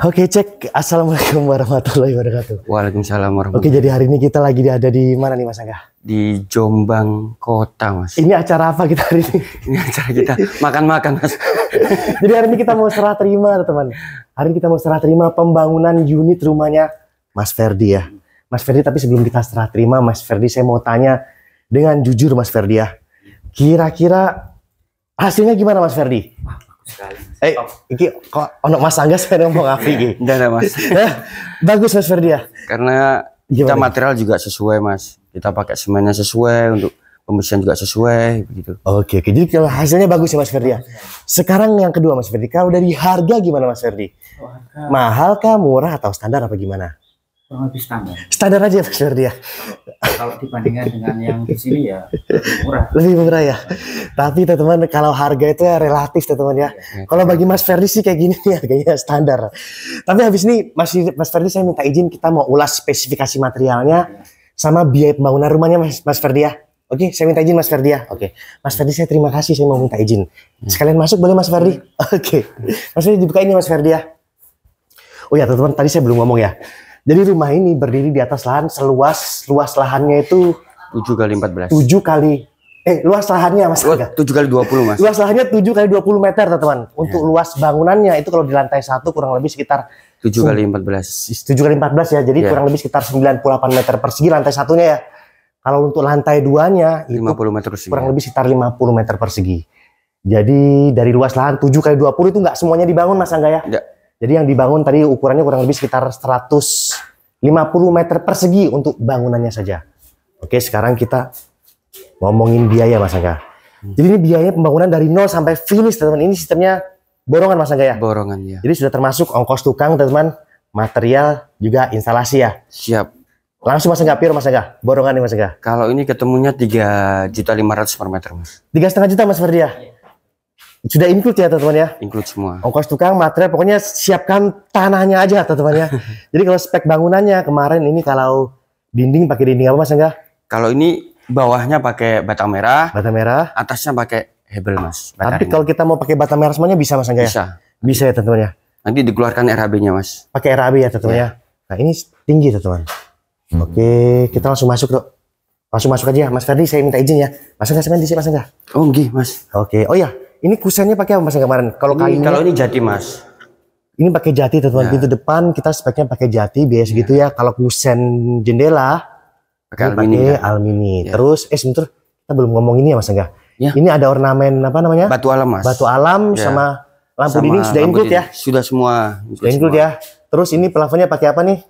Oke, cek. Assalamualaikum warahmatullahi wabarakatuh. Waalaikumsalam warahmatullahi Oke, jadi hari ini kita lagi ada di mana nih Mas Angga? Di Jombang Kota, Mas. Ini acara apa kita hari ini? Ini acara kita makan-makan, Mas. Jadi hari ini kita mau serah terima, teman. Hari ini kita mau serah terima pembangunan unit rumahnya Mas Ferdi ya. Mas Ferdi, tapi sebelum kita serah terima, Mas Ferdi, saya mau tanya dengan jujur, Mas Ferdi ya. Kira-kira hasilnya gimana, Mas Ferdi? Iki kok ono Mas Angga saya ngomong api iki. Enggak, Mas. Bagus Mas Ferdi ya. Karena kita material juga sesuai, Mas. Kita pakai semennya sesuai, untuk pembersihan juga sesuai begitu. Oke. Jadi kalau hasilnya bagus ya Mas Ferdi ya. Sekarang yang kedua Mas Ferdi, kalau dari harga gimana Mas Ferdi? Mahal kah, murah atau standar apa gimana? Kurang lebih standar. Standar aja Mas Ferdi ya. Kalau dibandingkan dengan yang di sini ya murah. Lebih murah ya. Tapi teman-teman, kalau harga itu ya relatif teman-teman ya. Kalau bagi Mas Ferdi sih kayak gini nih harganya standar. Tapi habis ini Mas Ferdi, saya minta izin kita mau ulas spesifikasi materialnya sama biaya pembangunan rumahnya Mas Ferdi ya. Oke, saya minta izin Mas Ferdi ya. Oke. Mas Ferdi, saya terima kasih, saya mau minta izin. Sekalian masuk boleh Mas Ferdi? Oke. Mas Ferdi dibuka ini Mas Ferdi ya. Oh ya teman-teman, tadi saya belum ngomong ya. Jadi rumah ini berdiri di atas lahan luas lahannya itu 7 kali 14. Luas lahannya Mas Angga. 7 kali 20, Mas. Luas lahannya 7 kali 20 meter teman-teman. Untuk luas bangunannya itu kalau di lantai 1 kurang lebih sekitar 7 kali 14. 7 kali 14 ya. Jadi kurang lebih sekitar 98 meter persegi lantai satunya ya. Kalau untuk lantai 2-nya itu 50 meter persegi. Kurang lebih sekitar 50 meter persegi. Jadi dari luas lahan 7 kali 20 itu nggak semuanya dibangun Mas Angga ya? Enggak. Jadi yang dibangun tadi ukurannya kurang lebih sekitar 150 meter persegi untuk bangunannya saja. Oke, sekarang kita ngomongin biaya Mas Angga. Jadi ini biayanya pembangunan dari 0 sampai finish teman-teman. Ini sistemnya borongan Mas Angga ya? Borongan ya. Jadi sudah termasuk ongkos tukang teman-teman, material juga instalasi ya? Siap. Langsung Mas Angga, pure Mas Angga, borongan nih Mas Angga. Kalau ini ketemunya 3.500.000 per meter, Mas. 3,5 juta Mas Ferdi ya? Sudah include ya teman-teman ya? Include semua. Ongkos tukang, material, pokoknya siapkan tanahnya aja teman-teman ya. Jadi kalau spek bangunannya kemarin ini kalau dinding pakai dinding apa Mas Angga? Kalau ini bawahnya pakai bata merah. Bata merah. Atasnya pakai hebel, Mas. Tapi kalau kita mau pakai bata merah semuanya bisa Mas Angga ya? Bisa. Bisa ya teman-teman ya? Nanti dikeluarkan RHB-nya, Mas. Pakai RAB ya teman-teman ya? Nah ini tinggi teman-teman. Oke, kita langsung masuk dok. Langsung masuk aja Mas Ferdi, saya minta izin ya. Mas Angga semen di sini Mas Angga. Oh nggih, Mas. Oke, oh ya. Ini kusennya pakai apa Mas Angga kemarin? Kalau kayunya, kalau ini jati, Mas. Ini pakai jati teman-teman. Pintu depan kita speknya pakai jati biasa gitu ya. Kalau kusen jendela Pakai alumini. Terus sebentar, kita belum ngomong ini ya Mas Angga. Ya. Ini ada ornamen apa namanya? Batu alam, Mas. Batu alam sama lampu dinding sudah include ya? Sudah semua. Sudah include ya. Terus ini plafonnya pakai apa nih?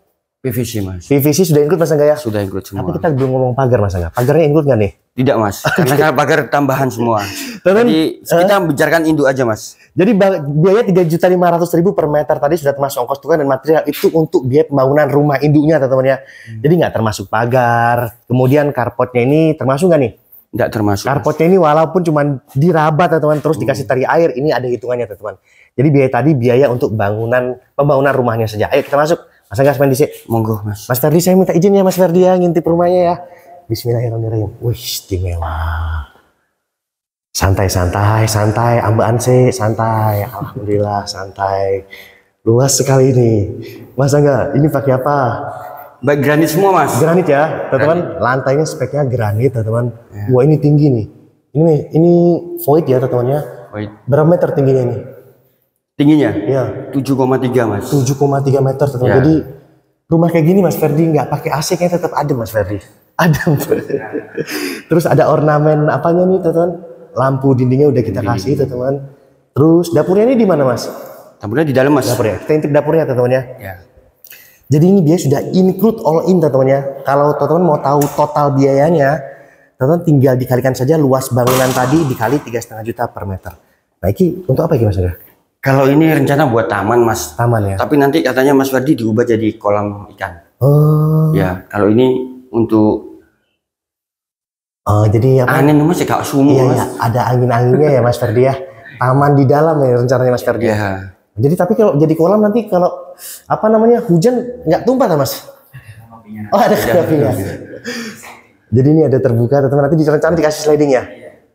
PVC, Mas. PVC sudah include Mas Angga ya? Sudah include semua. Tapi kita belum ngomong pagar Mas Angga. Pagarnya include nggak nih? Tidak, Mas. Karena pagar tambahan semua. Jadi kita bicarakan induk aja, Mas. Jadi biaya 3.500.000 per meter tadi sudah termasuk ongkos tukang dan material, itu untuk biaya pembangunan rumah induknya teman-teman ya. Jadi nggak termasuk pagar. Kemudian karpotnya ini termasuk nggak nih? Nggak termasuk. Karpotnya ini walaupun cuma dirabat teman-teman, terus dikasih tali air, ini ada hitungannya teman-teman. Jadi biaya tadi biaya untuk pembangunan rumahnya saja. Ayo kita masuk. Mas Angga semen disi. Monggo, Mas. Mas Ferdi, saya minta izin ya Mas Ferdi ya ngintip rumahnya ya. Bismillahirrahmanirrahim. Wih, istimewa. Santai, ambaan sih, santai. Alhamdulillah, santai. Luas sekali ini. Mas Angga, ini pakai apa? Baik granit semua, Mas. Granit ya, teman-teman. Lantainya speknya granit, teman-teman. Ya. Wah, ini tinggi nih. Ini void ya, teman-teman ya. Void. Berapa meter tingginya ini? Tingginya? Ya. 7,3, Mas. 7,3 meter, teman-teman. Ya. Jadi rumah kayak gini Mas Ferdi nggak pakai AC kayaknya tetap adem Mas Ferdi. Adem. Terus ada ornamen apanya nih, teman-teman? Lampu dindingnya udah kita kasih, teman-teman. Terus dapurnya ini di mana, Mas? Dapurnya di dalam, Mas. Dapurnya. Kita intip dapurnya, teman-teman ya. Ya. Jadi ini biaya sudah include all in, teman-teman ya. Kalau teman-teman mau tahu total biayanya, teman-teman tinggal dikalikan saja luas bangunan tadi dikali 3,5 juta per meter. Nah, ini untuk apa ini, Mas Angga? Kalau ini rencana buat taman, Mas. Taman ya. Tapi nanti katanya Mas Ferdi diubah jadi kolam ikan. Oh. Ya, kalau ini untuk jadi apa? angin, Mas, ya kak sumur, Iya, Mas. ya, ada angin-anginnya ya Mas Ferdi ya. Taman di dalam ya rencananya Mas Ferdi. Ya. Jadi tapi kalau jadi kolam nanti kalau apa namanya hujan nggak tumpah kan Mas? Oh ada kanapinya. Jadi ini ada terbuka teman-teman, nanti rencana dikasih sliding ya.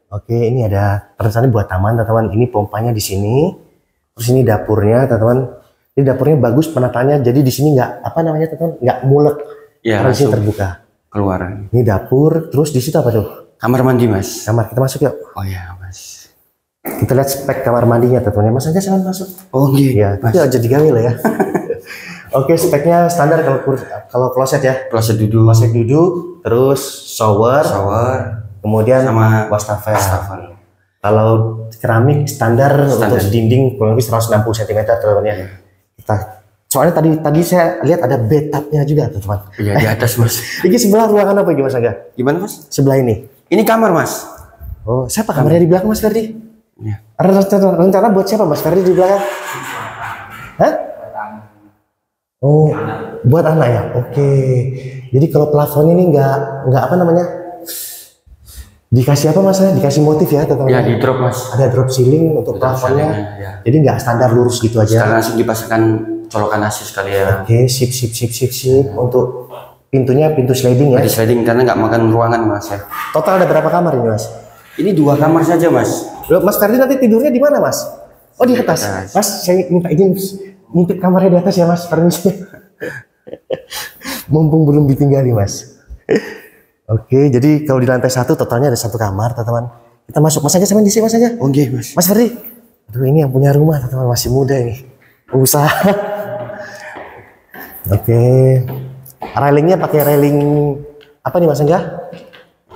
Oke, ini ada rencananya buat taman teman-teman. Ini pompanya di sini. Terus ini dapurnya teman-teman. Jadi dapurnya bagus penataannya. Jadi di sini nggak apa namanya teman, nggak mulek. Ya, Karena di sini langsung terbuka. keluar. Ini dapur, terus di situ apa tuh? Kamar mandi mas. Kamar, kita masuk yuk. Oh ya mas. Kita lihat spek kamar mandinya teman-teman. Mas aja silahkan masuk. Oh iya. Ya, itu aja digawe lah ya. Oke, speknya standar kalau kloset ya. Kloset duduk. Kloset duduk, terus shower, kemudian sama wastafel. wastafel. Kalau keramik standar untuk dinding kurang lebih 160 cm teman-teman ya. Soalnya tadi saya lihat ada bathtubnya juga teman-teman. Iya di atas mas. Ini sebelah ruangan apa Mas Angga? Gimana mas? Sebelah ini. Ini kamar mas. Oh, siapa kamarnya di belakang Mas Ferdi? Iya. Rencana buat siapa Mas Ferdi di belakang? Hah? Oh, buat anak ya. Oke. Jadi kalau plafon ini nggak apa namanya? Dikasih apa Mas? Dikasih motif ya teman-teman? Ya di drop mas. Ada drop ceiling untuk plafonnya. Ya. Jadi nggak standar lurus gitu aja. Sekarang langsung dipasangkan colokan AC sekalian. Oke, sip. Untuk pintunya pintu sliding ya. Di sliding karena nggak makan ruangan mas ya. Total ada berapa kamar ini Mas? Ini 2 kamar saja mas. Loh, Mas Ferdi nanti tidurnya di mana Mas? Oh di atas. Mas, saya minta izin ngintip kamarnya di atas ya Mas, permisi. Mumpung belum ditinggali Mas. Oke, jadi kalau di lantai 1 totalnya ada 1 kamar teman-teman. Kita masuk Mas aja sama di sini Mas aja. Oke mas. Mas Ferdi. Aduh ini yang punya rumah teman-teman, masih muda ini. Usaha. Oke. Railingnya pakai railing apa nih Mas Angga?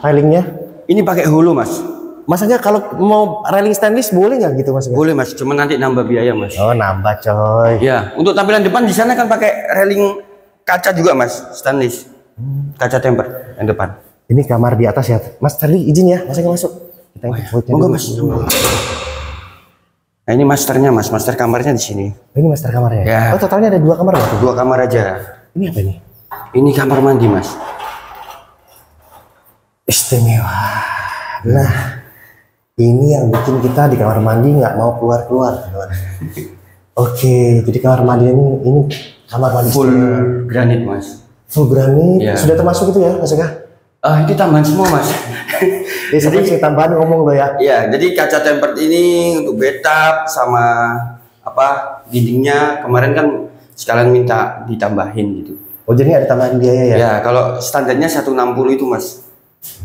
Railingnya? Ini pakai hulu mas. Mas Angga kalau mau railing stainless boleh nggak gitu Mas Angga? Boleh mas, cuma nanti nambah biaya mas. Oh nambah coy. Ya, untuk tampilan depan di sana kan pakai railing kaca juga mas, stainless. Kaca temper yang depan. Ini kamar di atas ya. Mas Ferdi izin ya, Mas Angga masuk. Kita Monggo mas. Nah ini masternya mas, master kamarnya di sini. Ini master kamarnya. Ya. Oh totalnya ada 2 kamar Mas? 2 kamar aja. Ini apa ini? Ini kamar mandi mas. Istimewa. Nah, ini yang bikin kita di kamar mandi nggak mau keluar. Oke, jadi kamar mandi ini kamar mandi Full granit mas. full granit. Ya. Sudah termasuk itu ya Mas Angga? Ini tambahan semua mas. Jadi saya tambahan ngomong lo ya. Iya, jadi kaca tempered ini untuk bathtub sama apa dindingnya kemarin kan sekalian minta ditambahin gitu. Oh jadi ada tambahan biaya ya? Ya, kalau standarnya 160 itu mas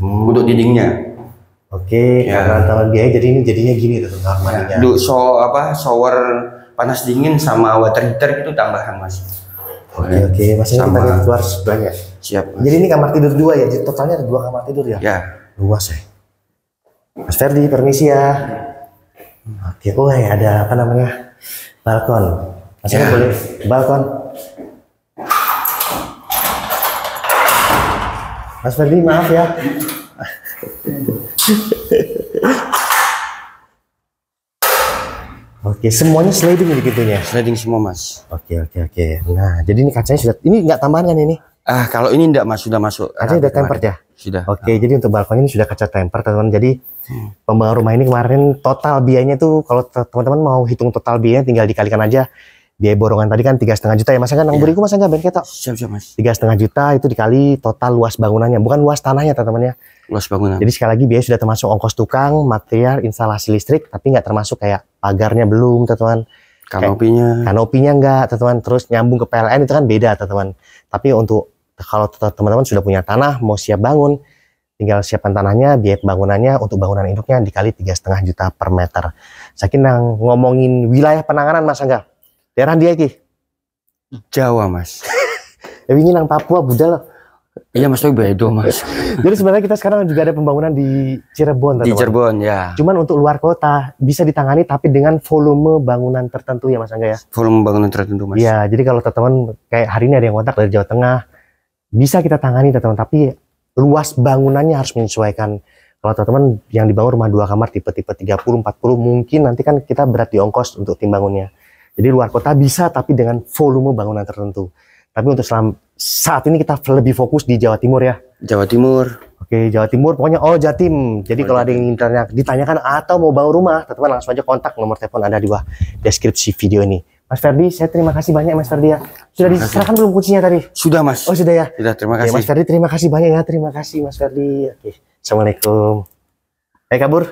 untuk dindingnya. Oke, Ya. karena tambahan biaya jadi ini jadinya gini tuh kamar mandinya. Untuk shower panas dingin sama water heater itu tambahan mas. Oke, Mas Angga kita keluar sebelahnya. Siap mas. Jadi ini kamar tidur 2 ya, jadi totalnya ada 2 kamar tidur ya? Ya. Luas ya. Mas Ferdi, permisi ya. Oke, oh ya ada apa namanya? Balkon. Mas Angga boleh balkon. Mas Ferdi, maaf ya. Oke, semuanya sliding di pintunya. Sliding semua mas. Oke. Nah, jadi ini kacanya sudah, ini nggak tambahan kan ini? Kalau ini enggak mas, sudah masuk. Kacanya udah tempered ya? Sudah. Oke, jadi untuk balkon ini sudah kaca tempered teman-teman. Jadi pembangun rumah ini kemarin total biayanya tuh kalau teman-teman mau hitung total biayanya tinggal dikalikan aja. Biaya borongan tadi kan 3,5 juta ya Mas Angga, nang beriku Mas Angga ben ketok. Siap mas. 3,5 juta itu dikali total luas bangunannya, bukan luas tanahnya teman-teman ya. Luas bangunan. Jadi sekali lagi biaya sudah termasuk ongkos tukang, material, instalasi listrik, tapi nggak termasuk kayak pagarnya belum teman-teman. Kanopinya enggak teman-teman, terus nyambung ke PLN itu kan beda teman-teman. Tapi untuk kalau teman-teman sudah punya tanah mau siap bangun, tinggal siapkan tanahnya, biaya bangunannya untuk bangunan induknya dikali 3,5 juta per meter. Saking nang ngomongin wilayah penanganan Mas Angga, daerah dia iki Jawa mas. ini nang Papua budal. Iya mas, tapi bedo mas. Jadi sebenarnya kita sekarang juga ada pembangunan di Cirebon Di teman-teman. Cirebon ya. Cuman untuk luar kota bisa ditangani tapi dengan volume bangunan tertentu ya Mas Angga ya. Volume bangunan tertentu mas. Iya, jadi kalau teman-teman kayak hari ini ada yang kontak dari Jawa Tengah, bisa kita tangani teman-teman, tapi luas bangunannya harus menyesuaikan. Kalau teman-teman yang dibangun rumah 2 kamar tipe-tipe 30, 40 mungkin nanti kan kita berat di ongkos untuk tim bangunnya. Jadi luar kota bisa tapi dengan volume bangunan tertentu. Tapi untuk saat ini kita lebih fokus di Jawa Timur ya. Jawa Timur. Oke, Jawa Timur pokoknya Jatim. Jadi kalau ada yang ditanyakan atau mau bangun rumah, teman-teman langsung aja kontak, nomor telepon ada di bawah deskripsi video ini. Mas Ferdi, saya terima kasih banyak Mas Ferdi ya. Sudah diserahkan belum kuncinya tadi? Sudah mas. Oh sudah ya. Sudah, terima Oke, kasih. Mas Ferdi terima kasih banyak ya. Terima kasih Mas Ferdi. Oke, Assalamualaikum. Kabur.